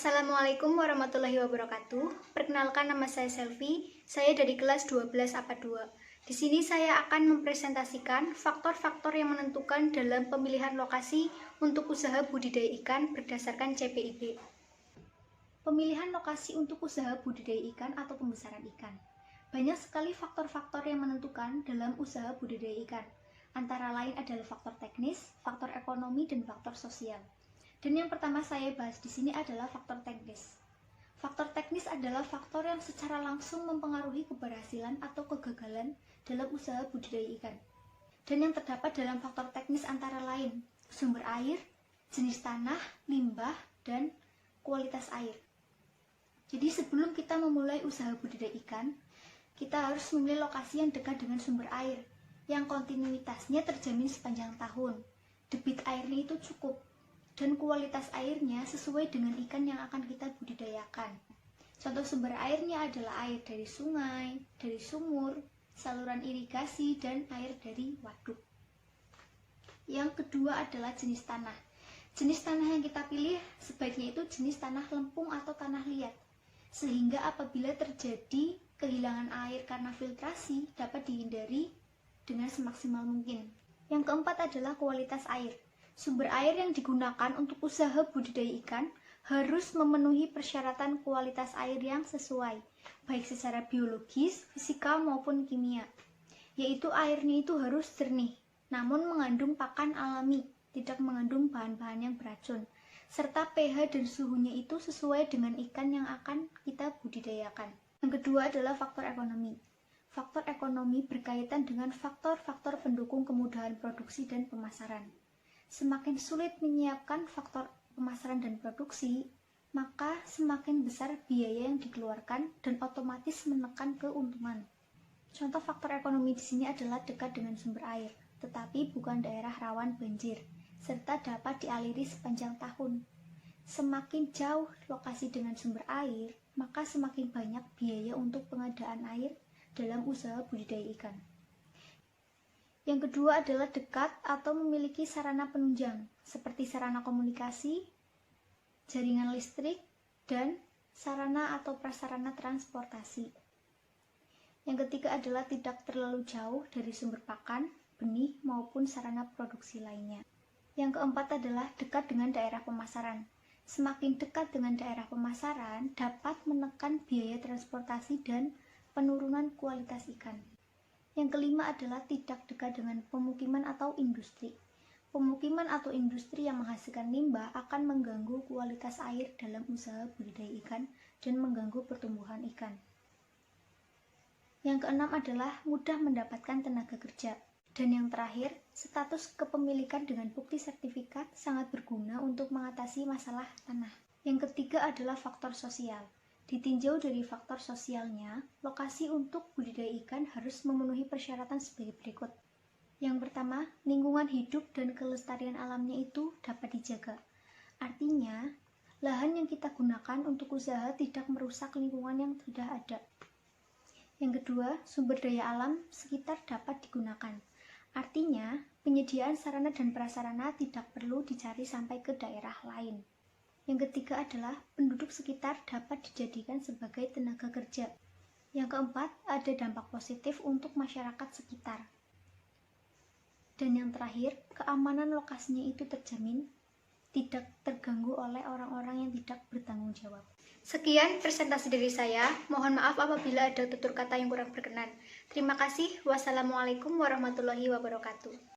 Assalamualaikum warahmatullahi wabarakatuh. Perkenalkan, nama saya Selvi. Saya dari kelas 12 APA 2. Di sini saya akan mempresentasikan faktor-faktor yang menentukan dalam pemilihan lokasi untuk usaha budidaya ikan berdasarkan CPIB. Pemilihan lokasi untuk usaha budidaya ikan atau pembesaran ikan. Banyak sekali faktor-faktor yang menentukan dalam usaha budidaya ikan. Antara lain adalah faktor teknis, faktor ekonomi, dan faktor sosial. Dan yang pertama saya bahas di sini adalah faktor teknis. Faktor teknis adalah faktor yang secara langsung mempengaruhi keberhasilan atau kegagalan dalam usaha budidaya ikan. Dan yang terdapat dalam faktor teknis antara lain sumber air, jenis tanah, limbah, dan kualitas air. Jadi sebelum kita memulai usaha budidaya ikan, kita harus memilih lokasi yang dekat dengan sumber air, yang kontinuitasnya terjamin sepanjang tahun. Debit airnya itu cukup, dan kualitas airnya sesuai dengan ikan yang akan kita budidayakan. Contoh sumber airnya adalah air dari sungai, dari sumur, saluran irigasi, dan air dari waduk. Yang kedua adalah jenis tanah. Jenis tanah yang kita pilih sebaiknya itu jenis tanah lempung atau tanah liat, sehingga apabila terjadi kehilangan air karena filtrasi dapat dihindari dengan semaksimal mungkin. Yang keempat adalah kualitas air. Sumber air yang digunakan untuk usaha budidaya ikan harus memenuhi persyaratan kualitas air yang sesuai, baik secara biologis, fisika, maupun kimia. Yaitu airnya itu harus jernih, namun mengandung pakan alami, tidak mengandung bahan-bahan yang beracun, serta pH dan suhunya itu sesuai dengan ikan yang akan kita budidayakan. Yang kedua adalah faktor ekonomi. Faktor ekonomi berkaitan dengan faktor-faktor pendukung kemudahan produksi dan pemasaran. Semakin sulit menyiapkan faktor pemasaran dan produksi, maka semakin besar biaya yang dikeluarkan dan otomatis menekan keuntungan. Contoh faktor ekonomi di sini adalah dekat dengan sumber air, tetapi bukan daerah rawan banjir, serta dapat dialiri sepanjang tahun. Semakin jauh lokasi dengan sumber air, maka semakin banyak biaya untuk pengadaan air dalam usaha budidaya ikan. Yang kedua adalah dekat atau memiliki sarana penunjang, seperti sarana komunikasi, jaringan listrik, dan sarana atau prasarana transportasi. Yang ketiga adalah tidak terlalu jauh dari sumber pakan, benih, maupun sarana produksi lainnya. Yang keempat adalah dekat dengan daerah pemasaran. Semakin dekat dengan daerah pemasaran, dapat menekan biaya transportasi dan penurunan kualitas ikan. Yang kelima adalah tidak dekat dengan pemukiman atau industri. Pemukiman atau industri yang menghasilkan limbah akan mengganggu kualitas air dalam usaha budidaya ikan dan mengganggu pertumbuhan ikan. Yang keenam adalah mudah mendapatkan tenaga kerja. Dan yang terakhir, status kepemilikan dengan bukti sertifikat sangat berguna untuk mengatasi masalah tanah. Yang ketiga adalah faktor sosial. Ditinjau dari faktor sosialnya, lokasi untuk budidaya ikan harus memenuhi persyaratan sebagai berikut. Yang pertama, lingkungan hidup dan kelestarian alamnya itu dapat dijaga. Artinya, lahan yang kita gunakan untuk usaha tidak merusak lingkungan yang sudah ada. Yang kedua, sumber daya alam sekitar dapat digunakan. Artinya, penyediaan sarana dan prasarana tidak perlu dicari sampai ke daerah lain. Yang ketiga adalah penduduk sekitar dapat dijadikan sebagai tenaga kerja. Yang keempat, ada dampak positif untuk masyarakat sekitar. Dan yang terakhir, keamanan lokasinya itu terjamin, tidak terganggu oleh orang-orang yang tidak bertanggung jawab. Sekian presentasi dari saya. Mohon maaf apabila ada tutur kata yang kurang berkenan. Terima kasih. Wassalamualaikum warahmatullahi wabarakatuh.